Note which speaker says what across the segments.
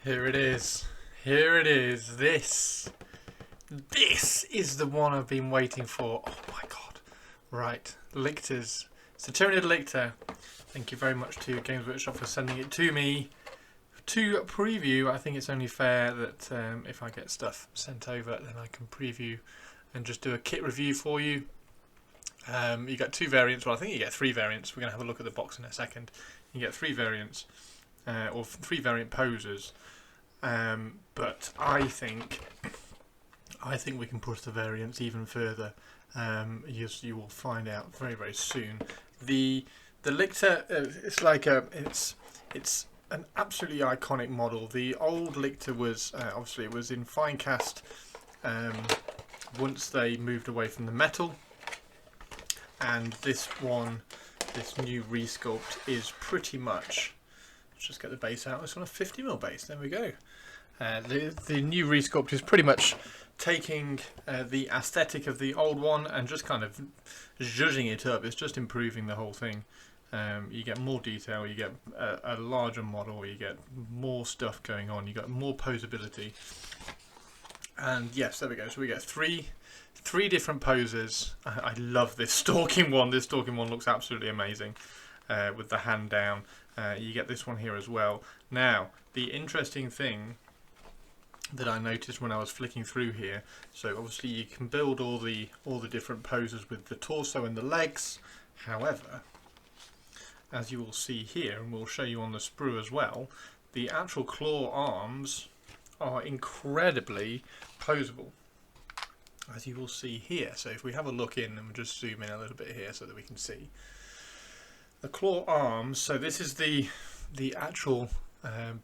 Speaker 1: Here it is. Here it is. This is the one I've been waiting for. Oh my god. Right. Lictors. It's a Tyranid Lictor. Thank you very much to Games Workshop for sending it to me. To preview, I think it's only fair that if I get stuff sent over, then I can preview and just do a kit review for you. You get two variants. Well, I think you get three variants. We're going to have a look at the box in a second. You get three variants, or three variant poses. But I think we can push the variants even further. You will find out very, very soon. The Lictor, it's an absolutely iconic model. The old Lictor was obviously it was in fine cast. Once they moved away from the metal, and this new resculpt is pretty much. Let's just get the base out. It's on a 50mm base. There we go. The new resculpt is pretty much taking the aesthetic of the old one and just kind of zhuzhing it up. It's just improving the whole thing. You get more detail, you get a larger model, you get more stuff going on, you got more posability. And yes, there we go. So we get three different poses. I love this stalking one. This stalking one looks absolutely amazing with the hand down. You get this one here as well. Now, the interesting thing that I noticed when I was flicking through here, so obviously you can build all the different poses with the torso and the legs. However, as you will see here, and we'll show you on the sprue as well, the actual claw arms are incredibly posable, as you will see here. So if we have a look in, and we'll just zoom in a little bit here so that we can see the claw arms. So this is the actual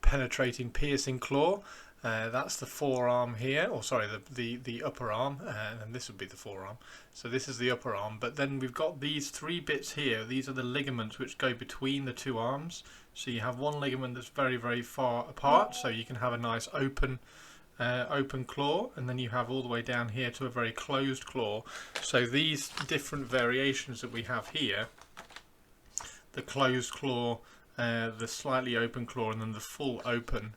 Speaker 1: penetrating, piercing claw. That's the forearm here, or sorry, the upper arm, and this would be the forearm. So this is the upper arm, but then we've got these three bits here. These are the ligaments which go between the two arms. So you have one ligament that's very, very far apart, so you can have a nice open claw, and then you have all the way down here to a very closed claw. So these different variations that we have here, the closed claw, the slightly open claw, and then the full open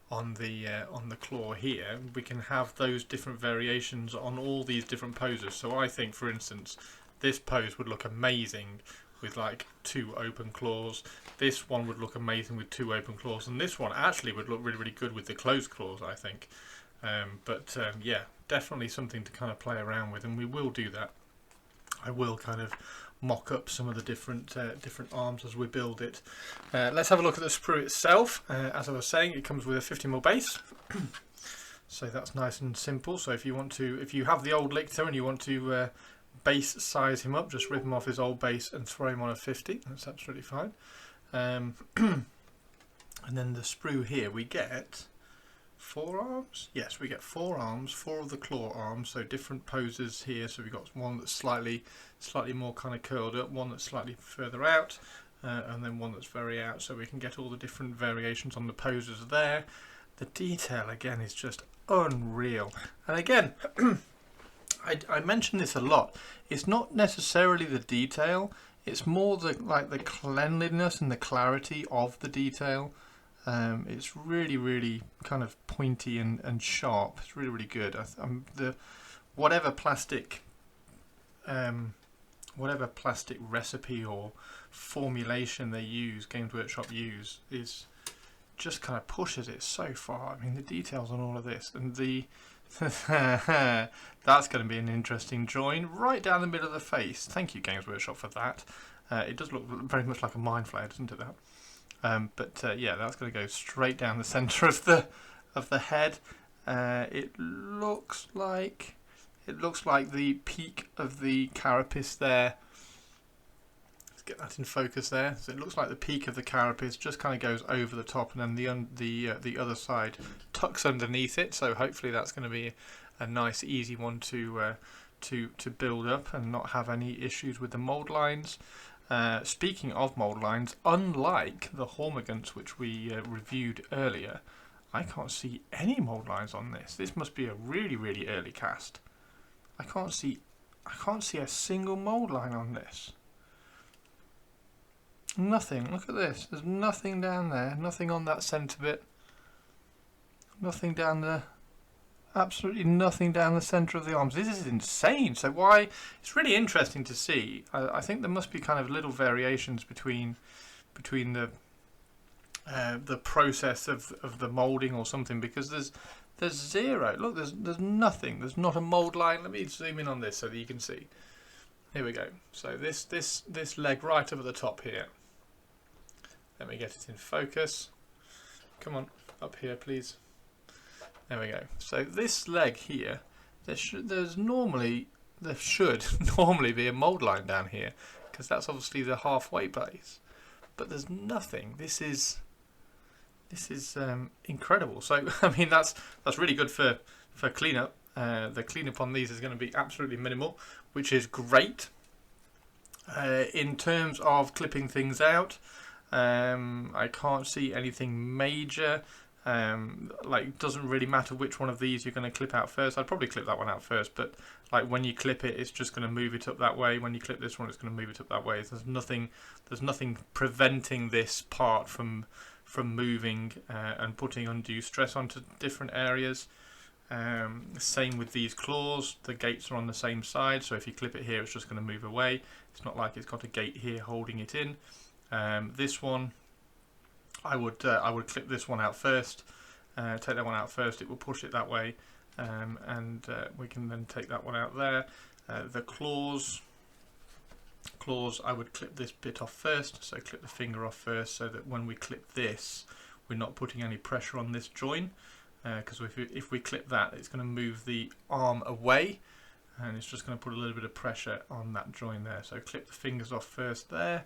Speaker 1: on the claw here, we can have those different variations on all these different poses. So I think, for instance, this pose would look amazing with like two open claws. This one would look amazing with two open claws, and this one actually would look really, really good with the closed claws, I think. Yeah, definitely something to kind of play around with, and we will do that. I will kind of mock up some of the different arms as we build it. Let's have a look at the sprue itself. As I was saying, it comes with a 50mm base, so that's nice and simple. So if you have the old Lictor and you want to base size him up, just rip him off his old base and throw him on a 50. That's absolutely fine. And then the sprue here, we get 4 arms. Yes, we get 4 arms, 4 of the claw arms, so different poses here. So we've got one that's slightly more kind of curled up, one that's slightly further out, and then one that's very out, so we can get all the different variations on the poses there. The detail again is just unreal, and again I mention this a lot. It's not necessarily the detail, it's more the cleanliness and the clarity of the detail. It's really, really kind of pointy and sharp. It's really, really good. Whatever plastic recipe or formulation they use, Games Workshop use, is just kind of pushes it so far. I mean, the details on all of this, and that's going to be an interesting join right down the middle of the face. Thank you, Games Workshop, for that. It does look very much like a mind flare, doesn't it? That. Yeah, that's going to go straight down the centre of the head. It looks like the peak of the carapace there. Let's get that in focus there. So it looks like the peak of the carapace just kind of goes over the top, and then the other side tucks underneath it. So hopefully that's going to be a nice, easy one to build up and not have any issues with the mould lines. Speaking of mould lines, unlike the Hormigants which we reviewed earlier, I can't see any mould lines on this. This must be a really, really early cast. I can't see a single mould line on this. Nothing. Look at this. There's nothing down there. Nothing on that centre bit. Nothing down the, absolutely nothing down the centre of the arms. This is insane. So why? It's really interesting to see. I think there must be kind of little variations between the process of the moulding or something, because there's zero. Look, there's nothing. There's not a mould line. Let me zoom in on this so that you can see. Here we go. So this leg right up at the top here. Let me get it in focus. Come on, up here, please. There we go. So this leg here, there should normally be a mould line down here, because that's obviously the halfway base. But there's nothing. This is incredible. So I mean that's really good for cleanup. The cleanup on these is going to be absolutely minimal, which is great. In terms of clipping things out, I can't see anything major. Like, it doesn't really matter which one of these you're going to clip out first. I'd probably clip that one out first, but like when you clip it, it's just going to move it up that way. When you clip this one, it's going to move it up that way. There's nothing preventing this part from moving and putting undue stress onto different areas. Same with these claws. The gates are on the same side, so if you clip it here, it's just going to move away. It's not like it's got a gate here holding it in. This one, I would clip this one out first, take that one out first. It will push it that way, and we can then take that one out there. The claws, I would clip this bit off first, so clip the finger off first, so that when we clip this, we're not putting any pressure on this join, because if we clip that, it's going to move the arm away, and it's just going to put a little bit of pressure on that join there. So clip the fingers off first there.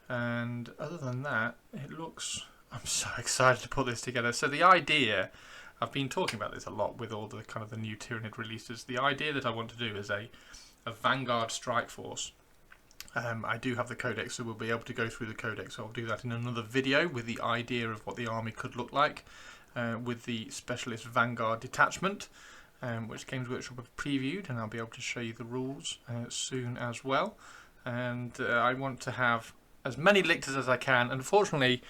Speaker 1: And other than that, it looks, I'm so excited to put this together. So the idea, I've been talking about this a lot with all the kind of the new Tyranid releases. The idea that I want to do is a Vanguard strike force. I do have the codex, so we'll be able to go through the codex. So I'll do that in another video with the idea of what the army could look like with the Specialist Vanguard detachment, which Games Workshop have previewed, and I'll be able to show you the rules soon as well. And I want to have as many Lictors as I can. Unfortunately,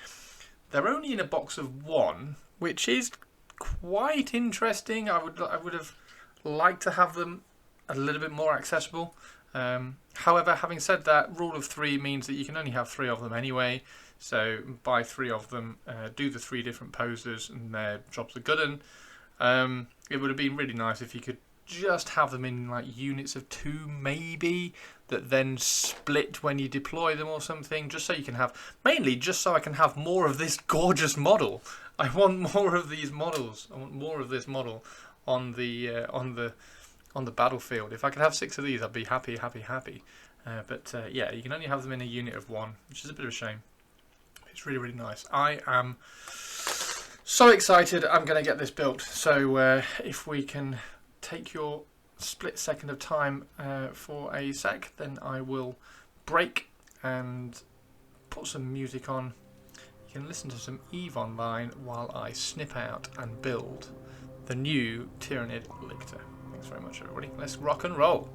Speaker 1: they're only in a box of one, which is quite interesting. I would have liked to have them a little bit more accessible. However, having said that, rule of 3 means that you can only have 3 of them anyway. So buy 3 of them, do the 3 different poses, and their jobs are good. And it would have been really nice if you could just have them in like units of 2 maybe, that then split when you deploy them or something, just so you can have, mainly just so I can have more of this gorgeous model. I want more of these models. I want more of this model on the battlefield. If I could have 6 of these, I'd be happy. But yeah, you can only have them in a unit of 1, which is a bit of a shame. It's really, really nice. I am so excited. I'm going to get this built. So if we can take your split second of time for a sec, then I will break and put some music on. You can listen to some EVE Online while I snip out and build the new Tyranid Lictor. Thanks very much, everybody. Let's rock and roll.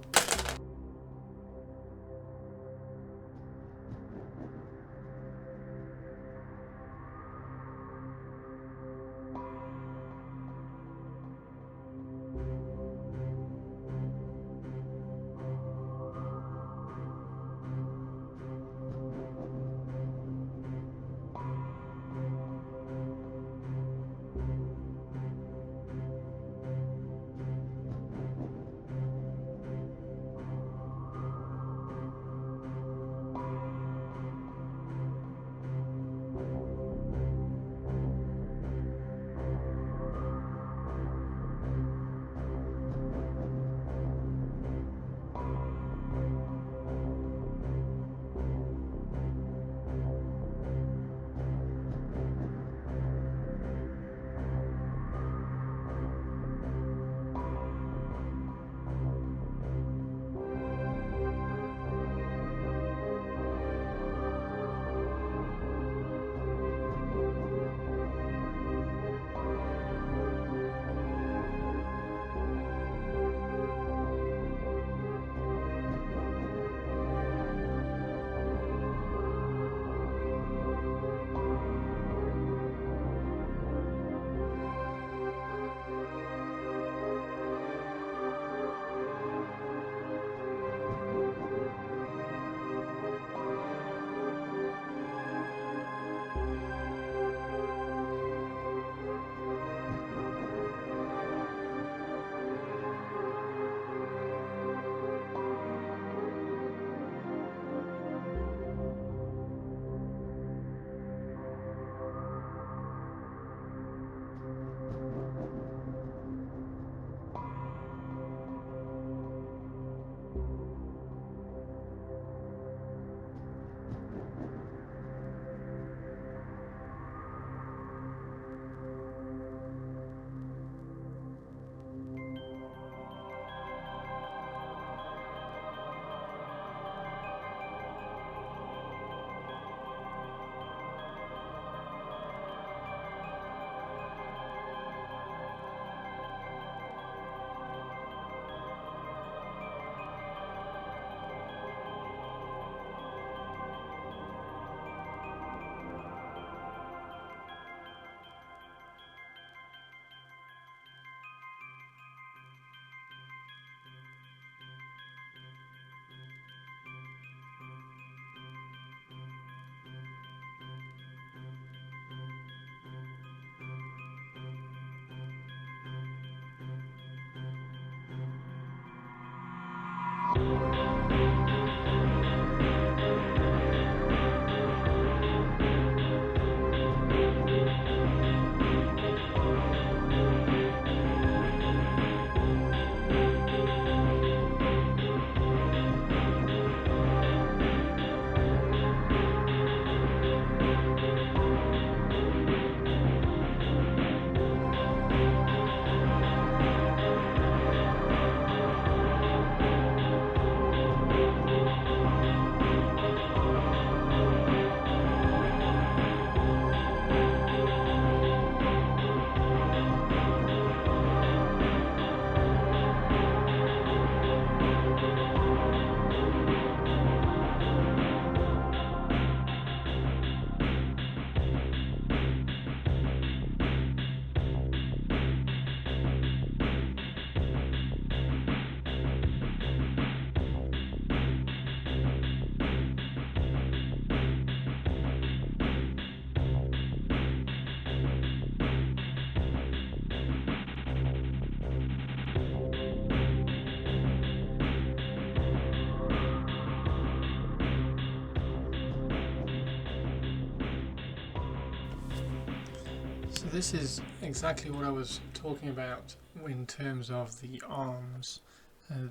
Speaker 1: So this is exactly what I was talking about in terms of the arms,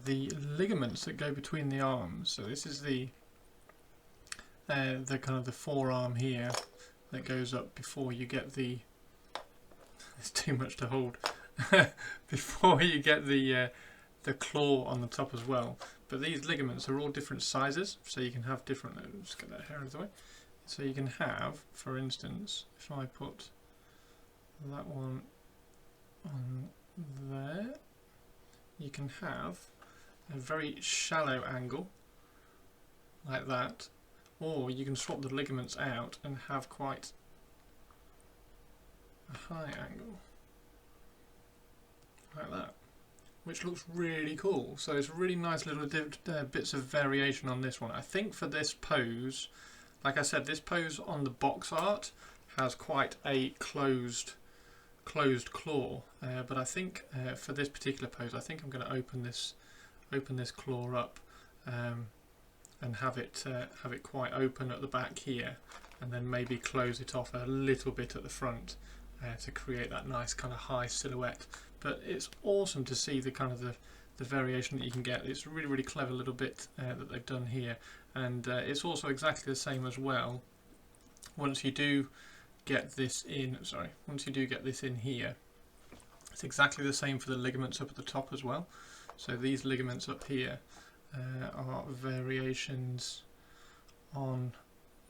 Speaker 1: the ligaments that go between the arms. So this is the kind of the forearm here that goes up before you get the. It's too much to hold. Before you get the claw on the top as well. But these ligaments are all different sizes, so you can have different. Let's get that hair out of the way. So you can have, for instance, if I put that one on there, you can have a very shallow angle like that, or you can swap the ligaments out and have quite a high angle like that, which looks really cool. So it's really nice little bits of variation on this one. I think for this pose, like I said, this pose on the box art has quite a closed claw, but I think for this particular pose, I think I'm going to open this claw up and have it quite open at the back here, and then maybe close it off a little bit at the front to create that nice kind of high silhouette. But it's awesome to see the kind of the variation that you can get. It's a really clever little bit that they've done here, and it's also exactly the same as well. Once you do get this in, here, it's exactly the same for the ligaments up at the top as well. So these ligaments up here are variations on,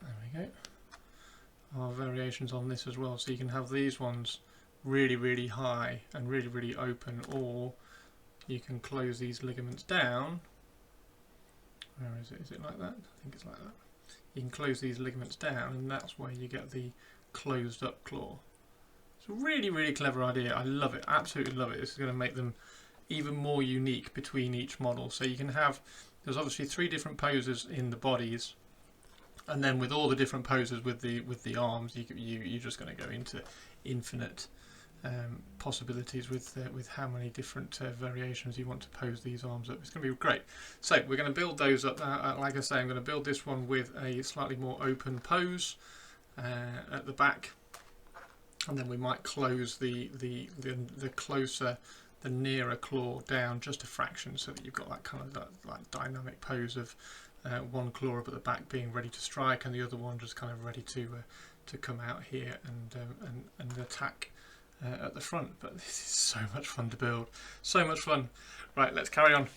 Speaker 1: there we go, are variations on this as well. So you can have these ones really high and really open, or you can close these ligaments down. Where is it? Is it like that? I think it's like that. You can close these ligaments down, and that's where you get the closed up claw. It's a really clever idea. I love it, absolutely love it. This is going to make them even more unique between each model. So you can have, there's obviously 3 different poses in the bodies, and then with all the different poses with the arms, you're just going to go into infinite possibilities with how many different variations you want to pose these arms up. It's going to be great. So we're going to build those up. Like I say, I'm going to build this one with a slightly more open pose at the back, and then we might close the closer, the nearer claw down just a fraction, so that you've got that kind of like dynamic pose of one claw up at the back being ready to strike, and the other one just kind of ready to come out here and attack at the front. But this is so much fun to build, so much fun. Right, let's carry on.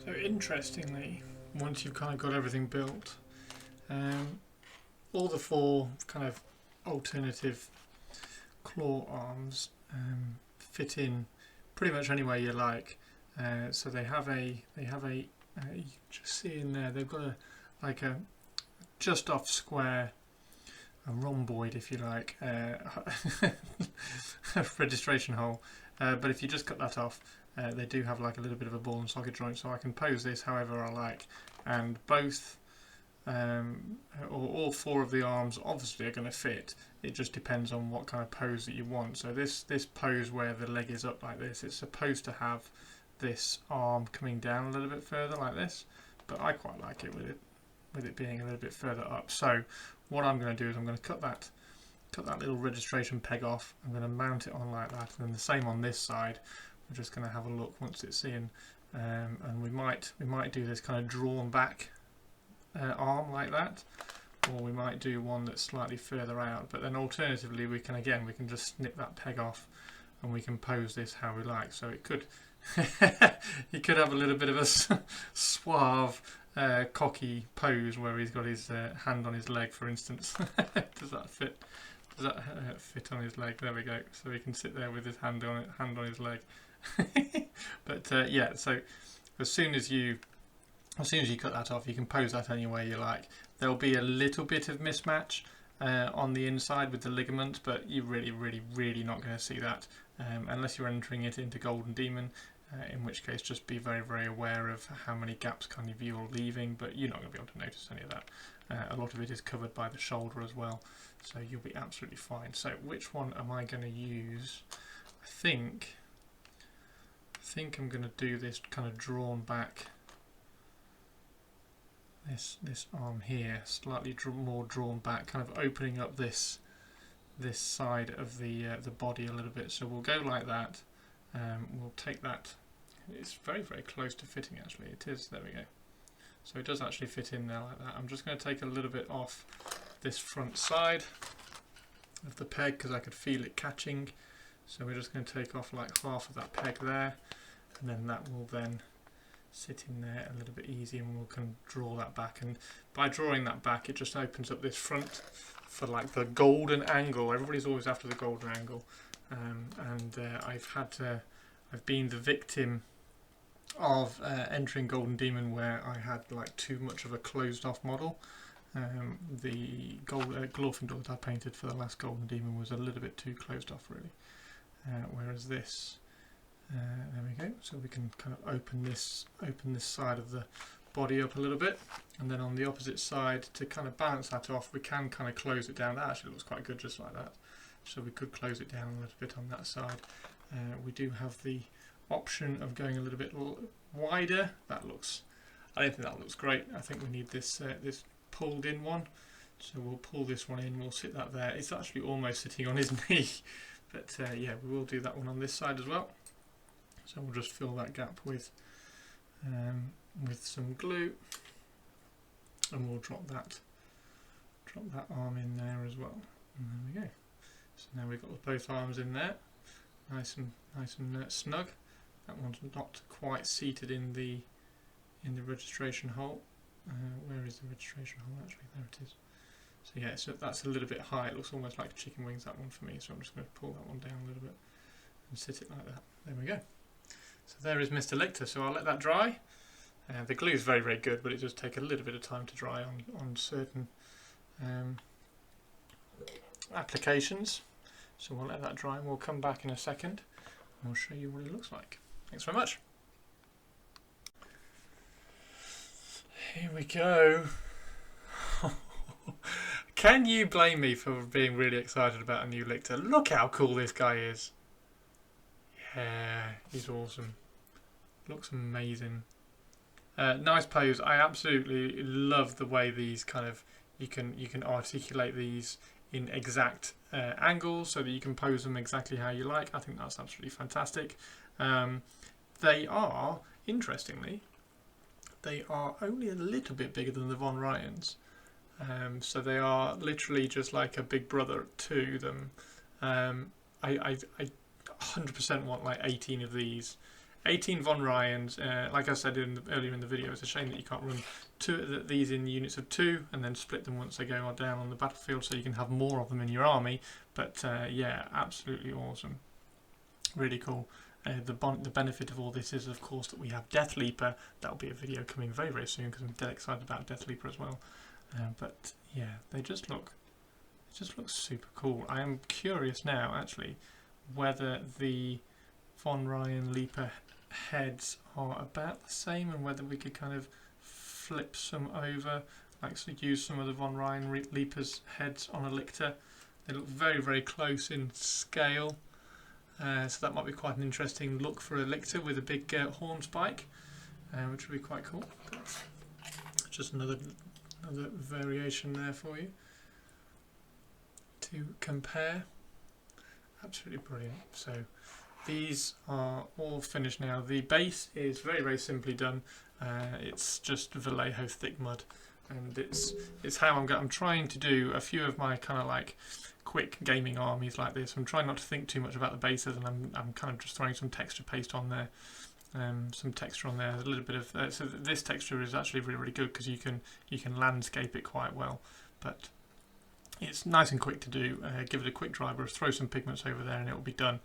Speaker 1: So interestingly, once you've kind of got everything built, all the 4 kind of alternative claw arms fit in pretty much any way you like. So they have a you can just see in there they've got a just off square, a rhomboid if you like, registration hole. But if you just cut that off, they do have like a little bit of a ball and socket joint, so I can pose this however I like, and both or all 4 of the arms obviously are going to fit. It just depends on what kind of pose that you want. So this pose where the leg is up like this, it's supposed to have this arm coming down a little bit further like this, but I quite like it with it being a little bit further up. So what I'm going to do is I'm going to cut that little registration peg off. I'm going to mount it on like that, and then the same on this side. We're just going to have a look once it's in, and we might do this kind of drawn back arm like that, or we might do one that's slightly further out. But then alternatively we can just snip that peg off and we can pose this how we like. So it could you could have a little bit of a suave cocky pose where he's got his hand on his leg, for instance. Does that fit? Does that fit on his leg? There we go. So he can sit there with his hand on his leg. But yeah, so as soon as you cut that off, you can pose that any way you like. There'll be a little bit of mismatch on the inside with the ligament, but you're really not going to see that unless you're entering it into Golden Demon, in which case just be very aware of how many gaps kind of you're leaving, but you're not going to be able to notice any of that. A lot of it is covered by the shoulder as well, so you'll be absolutely fine. So which one am I going to use? I think I'm going to do this kind of drawn back, this arm here, slightly more drawn back, kind of opening up this side of the body a little bit. So we'll go like that. We'll take that. It's very close to fitting actually. It is. There we go. So it does actually fit in there like that. I'm just going to take a little bit off this front side of the peg because I could feel it catching. So we're just going to take off like half of that peg there, and then that will then sit in there a little bit easy, and we'll kind of draw that back. And by drawing that back, it just opens up this front for like the golden angle. Everybody's always after the golden angle, and I've been the victim of entering Golden Demon where I had like too much of a closed off model. The Glorfindor that I painted for the last Golden Demon was a little bit too closed off really, whereas this, there we go, so we can kind of open this side of the body up a little bit, and then on the opposite side, to kind of balance that off, we can kind of close it down. That actually looks quite good just like that, so we could close it down a little bit on that side. We do have the option of going a little bit wider. I don't think that looks great. I think we need this this pulled in one, so we'll pull this one in, we'll sit that there. It's actually almost sitting on his knee, but yeah, we will do that one on this side as well. So we'll just fill that gap with some glue, and we'll drop that arm in there as well. And there we go. So now we've got both arms in there, nice and snug. That one's not quite seated in the registration hole. Where is the registration hole actually? There it is. So yeah, so that's a little bit high. It looks almost like chicken wings, that one for me. So I'm just going to pull that one down a little bit and sit it like that. There we go. So there is Mr. Lictor. So I'll let that dry. The glue is very good, but it does take a little bit of time to dry on certain applications. So we'll let that dry and we'll come back in a second and we'll show you what it looks like. Thanks very much. Here we go. Can you blame me for being really excited about a new Lictor? Look how cool this guy is. Yeah, he's awesome. Looks amazing. Nice pose. I absolutely love the way these kind of you can articulate these in exact angles so that you can pose them exactly how you like. I think that's absolutely fantastic. They are, interestingly, they are only a little bit bigger than the Von Ryans. So they are literally just like a big brother to them. I 100% want like 18 of these, 18 Von Ryans. Like I said earlier in the video, it's a shame that you can't run these in units of 2 and then split them once they go down on the battlefield, so you can have more of them in your army. But yeah, absolutely awesome. Really cool. The benefit of all this is, of course, that we have Death Leaper. That'll be a video coming very, very soon because I'm dead excited about Death Leaper as well. But yeah, they just look super cool. I am curious now, actually, whether the Von Ryan Leaper heads are about the same and whether we could kind of flip some over, like so use some of the Von Ryan Leaper's heads on a Lictor. They look very, very close in scale. So that might be quite an interesting look for a Lictor with a big horn spike, which would be quite cool. But just another variation there for you to compare. Absolutely brilliant. So these are all finished now. The base is very, very simply done. It's just Vallejo thick mud, and it's how I'm trying to do a few of my kind of like quick gaming armies like this. I'm trying not to think too much about the bases, and I'm kind of just throwing some texture paste on there, some texture on there, a little bit of so this texture is actually really, really good because you can landscape it quite well, but it's nice and quick to do. Give it a quick dry brush, throw some pigments over there, and it will be done,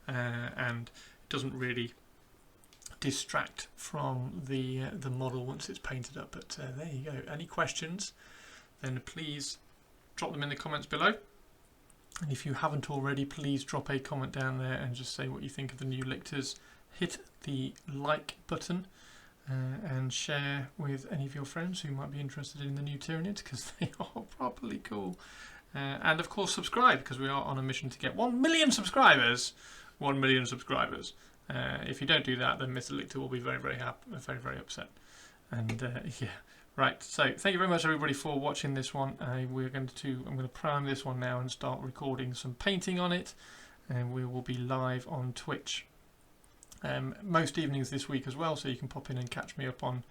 Speaker 1: and it doesn't really distract from the model once it's painted up. But there you go. Any questions, then please drop them in the comments below. And if you haven't already, please drop a comment down there and just say what you think of the new Lictors. Hit the like button and share with any of your friends who might be interested in the new Tyranids, because they are properly cool. And of course subscribe, because we are on a mission to get 1 million subscribers. 1 million subscribers. If you don't do that, then Mr. Lictor will be very, very happy, very, very upset. And yeah. Right, so thank you very much everybody for watching this one. I'm going to prime this one now and start recording some painting on it, and we will be live on Twitch most evenings this week as well, so you can pop in and catch me up on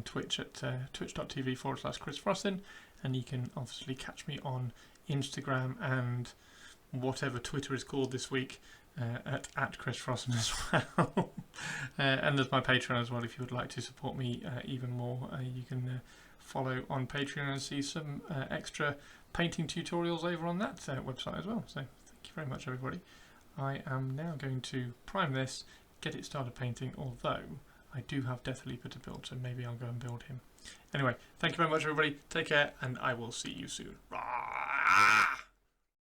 Speaker 1: Twitch at twitch.tv/Chris Frostin, and you can obviously catch me on Instagram and whatever Twitter is called this week at Chris Frostin as well. And there's my Patreon as well if you would like to support me even more. You can follow on Patreon and see some extra painting tutorials over on that website as well. So thank you very much everybody. I am now going to prime this, get it started painting, although I do have Death Leaper to build, so maybe I'll go and build him. Anyway, thank you very much everybody, take care, and I will see you soon.